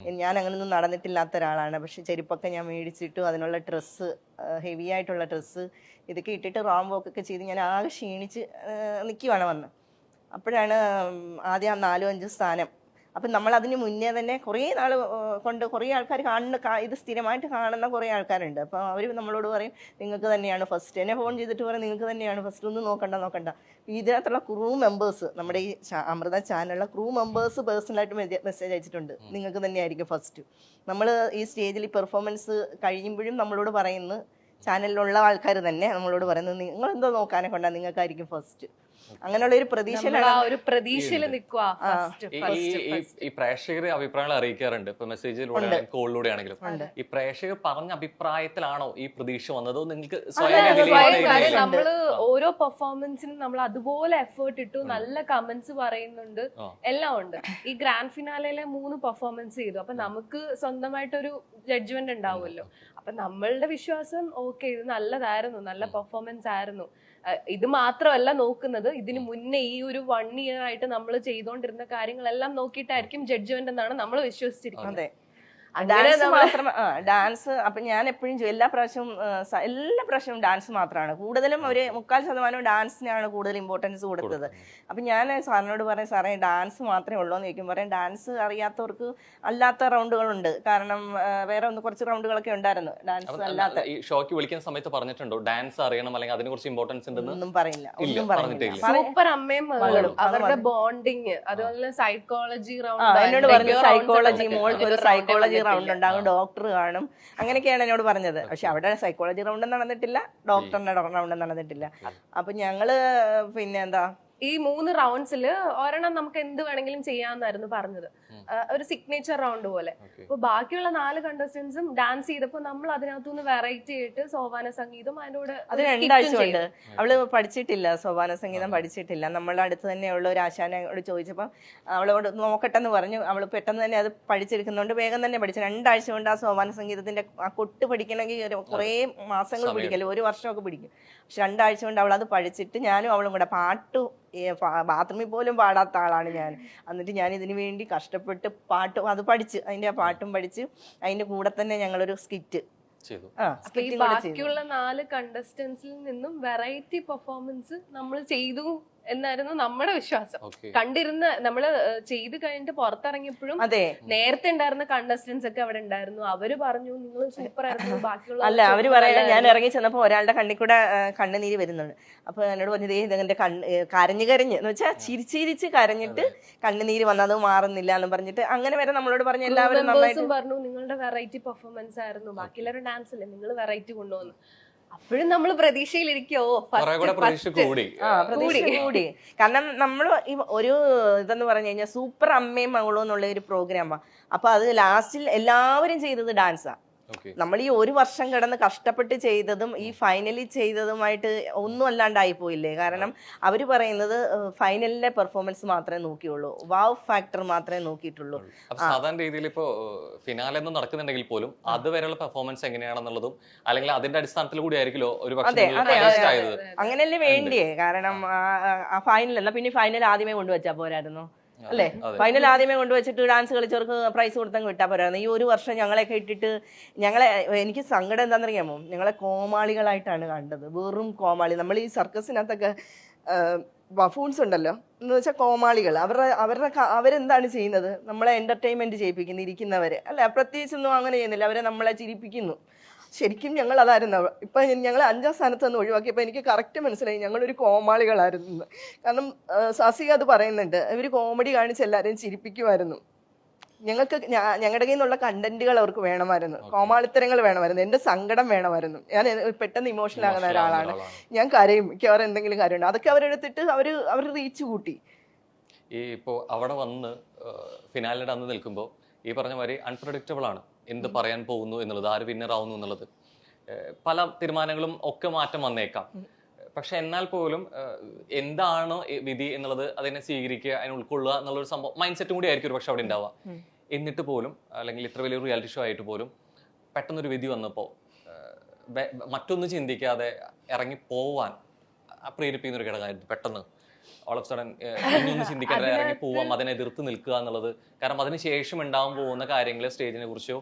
ഞാൻ അങ്ങനൊന്നും നടന്നിട്ടില്ലാത്ത ഒരാളാണ്. പക്ഷെ ചെരുപ്പൊക്കെ ഞാൻ മേടിച്ചിട്ടു അതിനുള്ള ഡ്രസ്സ്, ഹെവി ആയിട്ടുള്ള ഡ്രസ്സ് ഇതൊക്കെ ഇട്ടിട്ട് റാം വോക്കൊക്കെ ചെയ്ത് ഞാൻ ആകെ ക്ഷീണിച്ച് നിൽക്കുവാണ് വന്ന്. അപ്പോഴാണ് ആദ്യം ആ 4-5 സ്ഥാനം. അപ്പം നമ്മൾ അതിന് മുന്നേ തന്നെ കുറേ നാൾ കൊണ്ട് കുറേ ആൾക്കാർ ഇത് സ്ഥിരമായിട്ട് കാണുന്ന കുറേ ആൾക്കാരുണ്ട്. അപ്പോൾ അവർ നമ്മളോട് പറയും നിങ്ങൾക്ക് തന്നെയാണ് ഫസ്റ്റ്. എന്നെ ഫോൺ ചെയ്തിട്ട് പറയും നിങ്ങൾക്ക് തന്നെയാണ് ഫസ്റ്റ്, ഒന്നും നോക്കണ്ട. ഇതിനകത്തുള്ള ക്രൂ മെമ്പേഴ്സ്, നമ്മുടെ ഈ അമൃത ചാനലിലെ ക്രൂ മെമ്പേഴ്സ് പേഴ്സണലായിട്ട് മെസ്സേജ് അയച്ചിട്ടുണ്ട്, നിങ്ങൾക്ക് തന്നെയായിരിക്കും ഫസ്റ്റ്. നമ്മൾ ഈ സ്റ്റേജിൽ പെർഫോമൻസ് കഴിയുമ്പോഴും നമ്മളോട് പറയുന്നു, ചാനലിലുള്ള ആൾക്കാർ തന്നെ നമ്മളോട് പറയുന്നത് നിങ്ങൾ എന്തോ നോക്കാനെ കൊണ്ടാണ് നിങ്ങൾക്കായിരിക്കും ഫസ്റ്റ്. അങ്ങനെയുള്ള ഒരു പ്രതീക്ഷയിൽ ഈ പ്രേക്ഷകരെ അഭിപ്രായങ്ങൾ അറിയിക്കാറുണ്ട്, ഇപ്പൊ മെസ്സേജിലൂടെ കോളിലൂടെ ആണെങ്കിലും. ഈ പ്രേക്ഷകർ പറഞ്ഞ അഭിപ്രായത്തിലാണോ ഈ പ്രതീക്ഷ വന്നതോ നിങ്ങൾക്ക് നമ്മള് ഓരോ പെർഫോമൻസിനും നമ്മൾ അതുപോലെ എഫേർട്ട് ഇട്ടു, നല്ല കമന്റ്സ് പറയുന്നുണ്ട്, എല്ലാം ഉണ്ട്. ഈ ഗ്രാൻഡ് ഫിനാലയിലെ 3 പെർഫോമൻസ് ചെയ്തു. അപ്പൊ നമുക്ക് സ്വന്തമായിട്ടൊരു ജഡ്ജ്മെന്റ് ഉണ്ടാവുമല്ലോ. അപ്പൊ നമ്മളുടെ വിശ്വാസം ഓക്കെ, ഇത് നല്ലതായിരുന്നു, നല്ല പെർഫോമൻസ് ആയിരുന്നു. ഇത് മാത്രമല്ല നോക്കുന്നത്, ഇതിന് മുന്നേ ഈ ഒരു 1 ഇയർ ആയിട്ട് നമ്മൾ ചെയ്തുകൊണ്ടിരുന്ന കാര്യങ്ങളെല്ലാം നോക്കിയിട്ടായിരിക്കും ജഡ്ജ്മെന്റ് എന്നാണ് നമ്മൾ വിശ്വസിച്ചിരിക്കുന്നത്. ഡാൻസ്. അപ്പൊ ഞാൻ എപ്പോഴും എല്ലാ പ്രാവശ്യവും ഡാൻസ് മാത്രമാണ് കൂടുതലും. ഒരു 3/4% ഡാൻസിനാണ് കൂടുതൽ ഇമ്പോർട്ടൻസ് കൊടുത്തത്. അപ്പൊ ഞാൻ സാറിനോട് പറയും, സാറേ ഡാൻസ് മാത്രമേ ഉള്ളൂ എന്ന് ചോദിക്കും. പറയും ഡാൻസ് അറിയാത്തവർക്ക് അല്ലാത്ത റൗണ്ടുകളുണ്ട്. കാരണം വേറെ കുറച്ച് റൗണ്ടുകളൊക്കെ ഉണ്ടായിരുന്നു ഡാൻസ് അല്ലാത്ത. ഷോക്ക് വിളിക്കുന്ന സമയത്ത് പറഞ്ഞിട്ടുണ്ടോ ഡാൻസ് അറിയണം അല്ലെങ്കിൽ അതിനെ കുറിച്ച് ഇമ്പോർട്ടൻസ് ഉണ്ടെന്ന്? ഒന്നും പറഞ്ഞില്ല. സൂപ്പർ അമ്മയും മകളും അവരുടെ ബോണ്ടിങ്, അതുപോലെ സൈക്കോളജി റൗണ്ട്. എന്നോട് പറഞ്ഞു സൈക്കോളജി, മോൾക്ക് ഒരു സൈക്കോളജി റൗണ്ട് ഉണ്ടാകും, ഡോക്ടർ കാണും, അങ്ങനെയൊക്കെയാണ് എന്നോട് പറഞ്ഞത്. പക്ഷെ അവിടെ സൈക്കോളജി റൗണ്ട് നടന്നിട്ടില്ല, ഡോക്ടറിന്റെ റൗണ്ട് നടന്നിട്ടില്ല. അപ്പൊ ഞങ്ങള് പിന്നെ എന്താ, ഈ 3 റൗണ്ട്സില് ഒരെണ്ണം നമുക്ക് എന്ത് വേണമെങ്കിലും ചെയ്യാന്നായിരുന്നു പറഞ്ഞത്, ഒരു സിഗ്നേച്ചർ റൗണ്ട് പോലെ. അപ്പൊ ബാക്കിയുള്ള 4 കണ്ടസ്റ്റൻസും ഡാൻസ് ചെയ്തപ്പോ നമ്മൾ അതിനകത്തുനിന്ന് വെറൈറ്റി ആയിട്ട് സോപാന സംഗീതം അതിന്റെ കൂടെ. അത് 2 ആഴ്ച കൊണ്ട് അവള് പഠിച്ചിട്ടില്ല, സോപാന സംഗീതം പഠിച്ചിട്ടില്ല. നമ്മളുടെ അടുത്ത് തന്നെയുള്ള ഒരു ആശാനോട് ചോദിച്ചപ്പോ അവളോട് നോക്കട്ടെന്ന് പറഞ്ഞു. അവള് പെട്ടെന്ന് തന്നെ അത് പഠിച്ചെടുക്കുന്നതുകൊണ്ട് വേഗം തന്നെ പഠിച്ചു. 2 ആഴ്ച കൊണ്ട് ആ സോപാന സംഗീതത്തിന്റെ ആ കൊട്ട് പഠിക്കണമെങ്കിൽ കുറേ മാസങ്ങൾ പിടിക്കല്ലോ, 1 വർഷമൊക്കെ പിടിക്കും. പക്ഷെ 2 ആഴ്ച കൊണ്ട് അവളത് പഠിച്ചിട്ട് ഞാനും അവളും കൂടെ ബാത്റൂമിൽ പോലും പാടാത്ത ആളാണ് ഞാൻ. എന്നിട്ട് ഞാൻ ഇതിനു വേണ്ടി കഷ്ടപ്പെട്ട് പാട്ട് അത് പഠിച്ച്, അതിന്റെ ആ പാട്ടും പഠിച്ച് അതിന്റെ കൂടെ തന്നെ ഞങ്ങളൊരു സ്കിറ്റ്. ബാക്കിയുള്ള 4 കണ്ടസ്റ്റൻസിൽ നിന്നും വെറൈറ്റി പെർഫോമൻസ് നമ്മൾ ചെയ്തു എന്നായിരുന്നു നമ്മുടെ വിശ്വാസം. കണ്ടിരുന്ന നമ്മള് ചെയ്ത് കഴിഞ്ഞിട്ട് പുറത്തിറങ്ങിയപ്പോഴും നേരത്തെ ഉണ്ടായിരുന്ന കണ്ടസ്റ്റൻസ് ഒക്കെ അവിടെ ഉണ്ടായിരുന്നു. അവര് പറഞ്ഞു നിങ്ങൾ സൂപ്പർ ആയിരുന്നു. ബാക്കിയുള്ള അവര് പറയാ, ഞാൻ ഇറങ്ങി ചെന്നപ്പോ ഒരാളുടെ കണ്ണിൽ കൂടെ കണ്ണുനീര് വരുന്നുണ്ട്. അപ്പൊ എന്നോട് പറഞ്ഞത് ഇതിന്റെ കരഞ്ഞ് എന്ന് വെച്ചാൽ ചിരിച്ചിരിച്ച് കരഞ്ഞിട്ട് കണ്ണുനീര് വന്നത് മാറുന്നില്ല എന്ന് പറഞ്ഞിട്ട് അങ്ങനെ വരെ നമ്മളോട് പറഞ്ഞു. എല്ലാവരും പറഞ്ഞു നിങ്ങളുടെ വെറൈറ്റി പെർഫോമൻസ് ആയിരുന്നു, ബാക്കിയുള്ളവരുടെ ഡാൻസ് അല്ലേ നിങ്ങൾ വെറൈറ്റി കൊണ്ടുവന്നു. അപ്പോഴും നമ്മൾ പ്രതീക്ഷയിലിരിക്കോ, പ്രതീക്ഷ കൂടി. കാരണം നമ്മൾ ഒരു ഇതെന്ന് പറഞ്ഞു കഴിഞ്ഞാൽ സൂപ്പർ അമ്മയും മകളും എന്നുള്ള ഒരു പ്രോഗ്രാമാണ്. അപ്പൊ അത് ലാസ്റ്റിൽ എല്ലാവരും ചെയ്തത് ഡാൻസാ. നമ്മൾ ഈ 1 വർഷം കിടന്ന് കഷ്ടപ്പെട്ട് ചെയ്തതും ഈ ഫൈനലി ചെയ്തതുമായിട്ട് ഒന്നും അല്ലാണ്ടായി പോയില്ലേ. കാരണം അവര് പറയുന്നത് ഫൈനലിലെ പെർഫോമൻസ് മാത്രമേ നോക്കിയുള്ളൂ, വാവ് ഫാക്ടർ മാത്രമേ നോക്കിയിട്ടുള്ളൂ. സാധാരണ രീതിയിൽ ഇപ്പോ ഫിനാലെ ഒന്നും നടക്കുന്നുണ്ടെങ്കിൽ പോലും അതുവരെയുള്ള പെർഫോമൻസ് എങ്ങനെയാണെന്നുള്ളതും അല്ലെങ്കിൽ അതിന്റെ അടിസ്ഥാനത്തിൽ കൂടി ആയിരിക്കുമല്ലോ ഒരു അങ്ങനെയല്ലേ വേണ്ടിയേ. കാരണം ഫൈനലല്ല, പിന്നെ ഫൈനൽ ആദ്യമേ കൊണ്ടുവച്ചാ പോരായിരുന്നു അല്ലേ? ഫൈനൽ ആദ്യമേ കൊണ്ടുവച്ചിട്ട് ഡാൻസ് കളിച്ചവർക്ക് പ്രൈസ് കൊടുത്തങ്ങ് വിട്ടാൽ പോരായിരുന്നു. ഈ 1 വർഷം ഞങ്ങളെയൊക്കെ ഇട്ടിട്ട് എനിക്ക് സങ്കടം എന്താണെന്നറിയാമോ, ഞങ്ങളെ കോമാളികളായിട്ടാണ് കണ്ടത്, വെറും കോമാളി. നമ്മൾ ഈ സർക്കസിനകത്തൊക്കെ ബഫൂൺസ് ഉണ്ടല്ലോ എന്ന് വെച്ചാൽ കോമാളികൾ. അവരെന്താണ് ചെയ്യുന്നത്, നമ്മളെ എന്റർടൈൻമെന്റ് ചെയ്യിപ്പിക്കുന്നു, ഇരിക്കുന്നവരെ അല്ല, പ്രത്യേകിച്ചൊന്നും അങ്ങനെ ചെയ്യുന്നില്ല, അവരെ നമ്മളെ ചിരിപ്പിക്കുന്നു. ശരിക്കും ഞങ്ങൾ അതായിരുന്നു. ഇപ്പൊ ഞങ്ങൾ 5ാം സ്ഥാനത്ത് നിന്ന് ഒഴിവാക്കിയപ്പോൾ എനിക്ക് കറക്റ്റ് മനസ്സിലായി ഞങ്ങളൊരു കോമാളികളായിരുന്നു. കാരണം സാസിക അത് പറയുന്നുണ്ട്, ഇവര് കോമഡി കാണിച്ച് എല്ലാവരെയും ചിരിപ്പിക്കുമായിരുന്നു. ഞങ്ങളുടെ കയ്യിൽ നിന്നുള്ള കണ്ടന്റുകൾ അവർക്ക് വേണമായിരുന്നു, കോമാളിത്തരങ്ങൾ വേണമായിരുന്നു, എന്റെ സങ്കടം വേണമായിരുന്നു. ഞാൻ പെട്ടെന്ന് ഇമോഷണൽ ആകുന്ന ഒരാളാണ്, ഞാൻ കരയും, മിക്കവാറും എന്തെങ്കിലും കാര്യമുണ്ട്. അതൊക്കെ അവരെടുത്തിട്ട് അവർ റീച്ച് കൂട്ടി. ഈ ഇപ്പോ അവിടെ വന്ന് ഫിനാലിന്റെ അന്ന് നിൽക്കുമ്പോൾ ഈ പറഞ്ഞ മാതിരി അൺപ്രഡിക്റ്റബിൾ ആണ് എന്ത് പറയാൻ പോകുന്നു എന്നുള്ളത്, ആര് വിന്നർ ആവുന്നു എന്നുള്ളത്. പല തീരുമാനങ്ങളും ഒക്കെ മാറ്റം വന്നേക്കാം. പക്ഷെ എന്നാൽ പോലും എന്താണ് വിധി എന്നുള്ളത് അതിനെ സ്വീകരിക്കുക, അതിനെ ഉൾക്കൊള്ളുക എന്നുള്ളൊരു സംഭവം മൈൻഡ് സെറ്റും കൂടി ആയിരിക്കും ഒരു പക്ഷെ അവിടെ ഉണ്ടാവുക. എന്നിട്ട് പോലും അല്ലെങ്കിൽ ഇത്ര വലിയൊരു റിയാലിറ്റി ഷോ ആയിട്ട് പോലും പെട്ടെന്നൊരു വിധി വന്നപ്പോൾ മറ്റൊന്നും ചിന്തിക്കാതെ ഇറങ്ങി പോവാൻ പ്രേരിപ്പിക്കുന്ന ഒരു ഘടകമായിരുന്നു പെട്ടെന്ന്. ഓൾ ഓഫ് സഡൻ ഇനിയൊന്നും ചിന്തിക്കാൻ ഇറങ്ങി പോവാം, അതിനെ എതിർത്ത് നിൽക്കുക എന്നുള്ളത്. കാരണം അതിന് ശേഷം ഉണ്ടാവാൻ പോകുന്ന കാര്യങ്ങളെ, സ്റ്റേജിനെ കുറിച്ചോ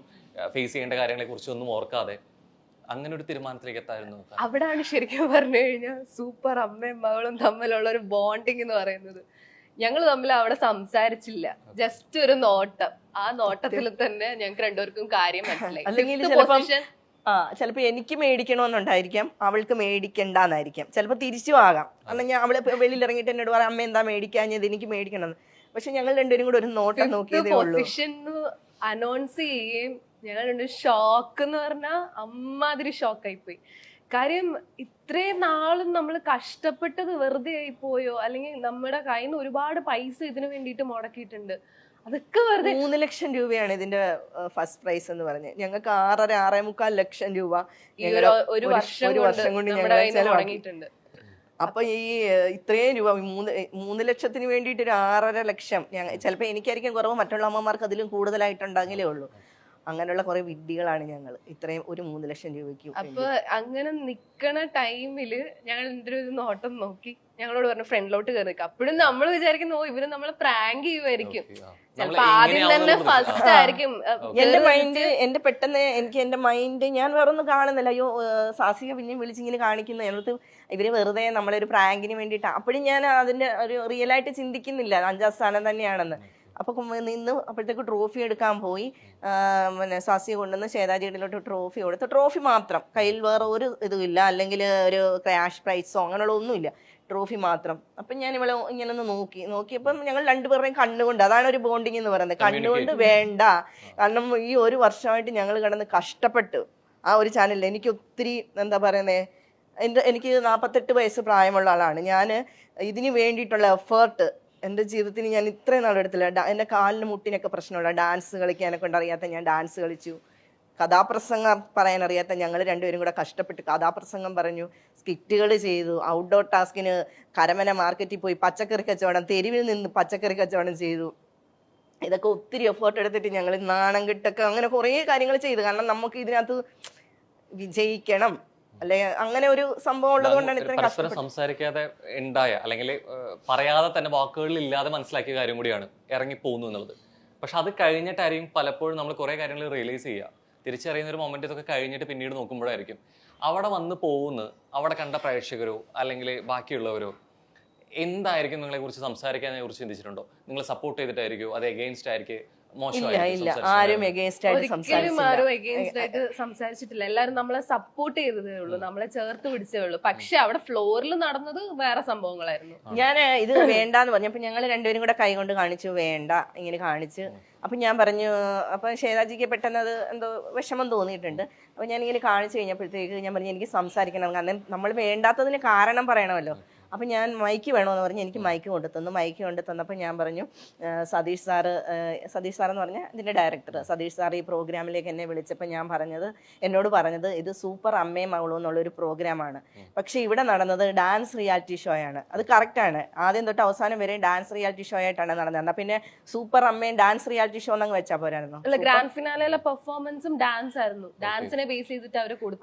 ഫേസ് ചെയ്യേണ്ട കാര്യങ്ങളെ കുറിച്ചോ ഒന്നും ഓർക്കാതെ അങ്ങനെ ഒരു തീരുമാനത്തിലേക്ക് എത്തായിരുന്നു. അവിടാണ് ശരിക്കും പറഞ്ഞു കഴിഞ്ഞാൽ സൂപ്പർ അമ്മയും മകളും തമ്മിലുള്ള ഒരു ബോണ്ടിങ് എന്ന് പറയുന്നത്. ഞങ്ങൾ തമ്മിൽ അവിടെ സംസാരിച്ചില്ല, ജസ്റ്റ് ഒരു നോട്ടം. ആ നോട്ടത്തിൽ തന്നെ ഞങ്ങൾക്ക് രണ്ടുപേർക്കും കാര്യം മനസ്സിലായി. അല്ലെങ്കിൽ ചിലപ്പോ എനിക്ക് മേടിക്കണമെന്നുണ്ടായിരിക്കാം, അവൾക്ക് മേടിക്കണ്ടെന്നായിരിക്കാം, ചിലപ്പോ തിരിച്ചും ആകാം. അല്ലെങ്കിൽ അവള് വെളിയിൽ ഇറങ്ങിയിട്ട് എന്നോട് പറയാം അമ്മ എന്താ മേടിക്കാഞ്ഞത്, എനിക്ക് മേടിക്കണം. പക്ഷെ ഞങ്ങൾ രണ്ടുപേരും കൂടെ ഒരു നോട്ടം നോക്കിയതേ ഉള്ളൂ. അനൗൺസ് ചെയ്യുകയും ഞങ്ങൾ രണ്ടും ഷോക്ക് എന്ന് പറഞ്ഞാൽ അമ്മാതിരി ഷോക്കായി പോയി. കാര്യം ഇത്രയും നാളും നമ്മൾ കഷ്ടപ്പെട്ടത് വെറുതെ ആയി പോയോ, അല്ലെങ്കിൽ നമ്മുടെ കയ്യിൽ നിന്ന് ഒരുപാട് പൈസ ഇതിനു വേണ്ടിയിട്ട് മുടക്കിയിട്ടുണ്ട്, അതൊക്കെ വെറുതെ. 3 ലക്ഷം രൂപയാണ് ഇതിന്റെ ഫസ്റ്റ് പ്രൈസ് എന്ന് പറഞ്ഞ്. ഞങ്ങൾക്ക് 6.5 ലക്ഷം രൂപ ഒരു വർഷം കൊണ്ട് ഞങ്ങൾ മുടങ്ങിയിട്ടുണ്ട്. അപ്പൊ ഈ ഇത്രയും രൂപ 3 ലക്ഷത്തിന് വേണ്ടിയിട്ട് ഒരു 6.5 ലക്ഷം ചിലപ്പോ എനിക്കായിരിക്കും കുറവ്, മറ്റുള്ള അമ്മമാർക്ക് അതിലും കൂടുതലായിട്ടുണ്ടെങ്കിലേ ഉള്ളൂ. അങ്ങനെയുള്ള കുറെ വിഡ്ഢികളാണ് ഞങ്ങൾ ഇത്രയും ഒരു 3 ലക്ഷം രൂപയ്ക്ക്. അപ്പൊ അങ്ങനെ നിക്കണ ടൈമില് ഞങ്ങൾ എന്തൊരു നോട്ടം നോക്കി ഞങ്ങളോട് പറഞ്ഞു ഫ്രണ്ടിലോട്ട് കയറി. അപ്പോഴും നമ്മൾ വിചാരിക്കുന്നു ഇവര് നമ്മളെ പ്രാങ്ക് ചെയ്യുമായിരിക്കും, ചിലപ്പോ ആദ്യം തന്നെ ഫസ്റ്റ് ആയിരിക്കും. എന്റെ പെട്ടെന്ന് എനിക്ക് എന്റെ മൈൻഡ് ഞാൻ വേറൊന്നും കാണുന്നില്ല. അയ്യോ സാസിക പിന്നെയും വിളിച്ചിങ്ങനെ കാണിക്കുന്നു, ഞങ്ങൾക്ക് ഇവര് വെറുതെ നമ്മളൊരു പ്രാങ്കിന് വേണ്ടിയിട്ട്. അപ്പോഴും ഞാൻ അതിന്റെ ഒരു റിയൽ ആയിട്ട് ചിന്തിക്കുന്നില്ല 5ാം സ്ഥാനം തന്നെയാണെന്ന്. അപ്പൊ നിന്ന് അപ്പോഴത്തേക്ക് ട്രോഫി എടുക്കാൻ പോയി. പിന്നെ സാസിയെ കൊണ്ടുവന്ന് ശ്വേതാജിയിലോട്ട് ട്രോഫി കൊടുത്തു. ട്രോഫി മാത്രം, കയ്യിൽ വേറെ ഒരു ഇതുമില്ല, അല്ലെങ്കിൽ ഒരു ക്യാഷ് പ്രൈസോ അങ്ങനെയുള്ള ഒന്നുമില്ല, ട്രോഫി മാത്രം. അപ്പൊ ഞാൻ ഇവളെ ഇങ്ങനെ ഒന്ന് നോക്കിയപ്പം ഞങ്ങൾ രണ്ടുപേരുടെയും കണ്ണുകൊണ്ട്, അതാണ് ഒരു ബോണ്ടിങ് എന്ന് പറയുന്നത്. കണ്ണുകൊണ്ട് വേണ്ട, കാരണം ഈ ഒരു വർഷമായിട്ട് ഞങ്ങൾ കിടന്ന് കഷ്ടപ്പെട്ടു ആ ഒരു ചാനലിൽ. എനിക്ക് ഒത്തിരി എന്താ പറയുന്നേ, എനിക്ക് 48 വയസ്സ് പ്രായമുള്ള ആളാണ് ഞാൻ. ഇതിന് വേണ്ടിയിട്ടുള്ള എഫേർട്ട് എൻ്റെ ജീവിതത്തിൽ ഞാൻ ഇത്രയും നാളെടുത്തില്ല. എൻ്റെ കാലിന് മുട്ടിനൊക്കെ പ്രശ്നമുള്ള, ഡാൻസ് കളിക്കാനെ കൊണ്ട് അറിയാത്ത ഞാൻ ഡാൻസ് കളിച്ചു. കഥാപ്രസംഗം പറയാൻ അറിയാത്ത ഞങ്ങൾ രണ്ടുപേരും കൂടെ കഷ്ടപ്പെട്ട് കഥാപ്രസംഗം പറഞ്ഞു, സ്കിറ്റുകൾ ചെയ്തു, ഔട്ട്ഡോർ ടാസ്കിന് കരമന മാർക്കറ്റിൽ പോയി പച്ചക്കറി കച്ചവടം, തെരുവിൽ നിന്ന് പച്ചക്കറി കച്ചവടം ചെയ്തു. ഇതൊക്കെ ഒത്തിരി എഫേർട്ട് എടുത്തിട്ട് ഞങ്ങൾ നാണം കെട്ടൊക്കെ അങ്ങനെ കുറേ കാര്യങ്ങൾ ചെയ്തു. കാരണം നമുക്ക് ഇതിനകത്ത് വിജയിക്കണം, അല്ലെ അങ്ങനെ ഒരു സംഭവം ഉള്ളത് കൊണ്ടാണ് ഇത്രയും പരസ്പരം സംസാരിക്കാതെ ഉണ്ടായ, അല്ലെങ്കിൽ പറയാതെ തന്നെ വാക്കുകളിൽ ഇല്ലാതെ മനസ്സിലാക്കിയ കാര്യം കൂടിയാണ് ഇറങ്ങി പോകുന്നു എന്നുള്ളത്. പക്ഷെ അത് കഴിഞ്ഞിട്ടായിരിക്കും പലപ്പോഴും നമ്മൾ കുറെ കാര്യങ്ങൾ റിയലൈസ് ചെയ്യുക, തിരിച്ചറിയുന്ന ഒരു മൊമെന്റ് ഇതൊക്കെ കഴിഞ്ഞിട്ട് പിന്നീട് നോക്കുമ്പോഴായിരിക്കും അവിടെ വന്ന് പോകുന്ന, അവിടെ കണ്ട പ്രേക്ഷകരോ അല്ലെങ്കിൽ ബാക്കിയുള്ളവരോ എന്തായിരിക്കും നിങ്ങളെ കുറിച്ച് സംസാരിക്കാനെ കുറിച്ച് ചിന്തിച്ചിട്ടുണ്ടോ? നിങ്ങൾ സപ്പോർട്ട് ചെയ്തിട്ടായിരിക്കോ, അത് എഗെയിൻസ്റ്റ് ആയിരിക്കും? ആരും എഗെയിൻസ്റ്റ് ആയിട്ട് സംസാരിച്ചിട്ടില്ല. എല്ലാരും നമ്മളെ സപ്പോർട്ട് ചെയ്തതേ ഉള്ളൂ, നമ്മളെ ചേർത്ത് പിടിച്ചേ ഉള്ളൂ. പക്ഷെ അവിടെ ഫ്ലോറിൽ നടന്നത് വേറെ സംഭവങ്ങളായിരുന്നു. ഞാൻ ഇത് വേണ്ടാന്ന് പറഞ്ഞു. അപ്പൊ ഞങ്ങൾ രണ്ടുപേരും കൂടെ കൈ കൊണ്ട് കാണിച്ചു, വേണ്ട ഇങ്ങനെ കാണിച്ചു. അപ്പൊ ഞാൻ പറഞ്ഞു, അപ്പൊ ശ്വേതാജിക്ക് പെട്ടെന്ന് അത് എന്തോ വിഷമം തോന്നിയിട്ടുണ്ട്. അപ്പൊ ഞാൻ ഇങ്ങനെ കാണിച്ചു കഴിഞ്ഞപ്പോഴത്തേക്ക് ഞാൻ പറഞ്ഞു എനിക്ക് സംസാരിക്കണം, കാരണം നമ്മൾ വേണ്ടാത്തതിന് കാരണം പറയണമല്ലോ. അപ്പൊ ഞാൻ മൈക്ക് വേണമെന്ന് പറഞ്ഞ് എനിക്ക് മൈക്ക് കൊണ്ടു തന്നപ്പോൾ ഞാൻ പറഞ്ഞു സതീഷ് സാറ് എന്ന് പറഞ്ഞാൽ ഇതിന്റെ ഡയറക്ടർ സതീഷ് സാർ ഈ പ്രോഗ്രാമിലേക്ക് എന്നെ വിളിച്ചപ്പോൾ എന്നോട് പറഞ്ഞത് ഇത് സൂപ്പർ അമ്മയും മകളും എന്നുള്ളൊരു പ്രോഗ്രാമാണ്. പക്ഷെ ഇവിടെ നടന്നത് ഡാൻസ് റിയാലിറ്റി ഷോ ആണ്. അത് കറക്റ്റാണ്, ആദ്യം തൊട്ട് അവസാനം വരെ ഡാൻസ് റിയാലിറ്റി ഷോ ആയിട്ടാണ് നടന്നത്. എന്നാ പിന്നെ സൂപ്പർ അമ്മയും ഡാൻസ് റിയാലിറ്റി ഷോ എന്നങ്ങ് വെച്ചാൽ പോരായിരുന്നു? അല്ല, ഗ്രാൻഡ് ഫിനാലയിലെ പെർഫോമൻസും ഡാൻസ് ആയിരുന്നു, ഡാൻസിനെ ബേസ് ചെയ്തിട്ട് അവർ കൊടുത്തു.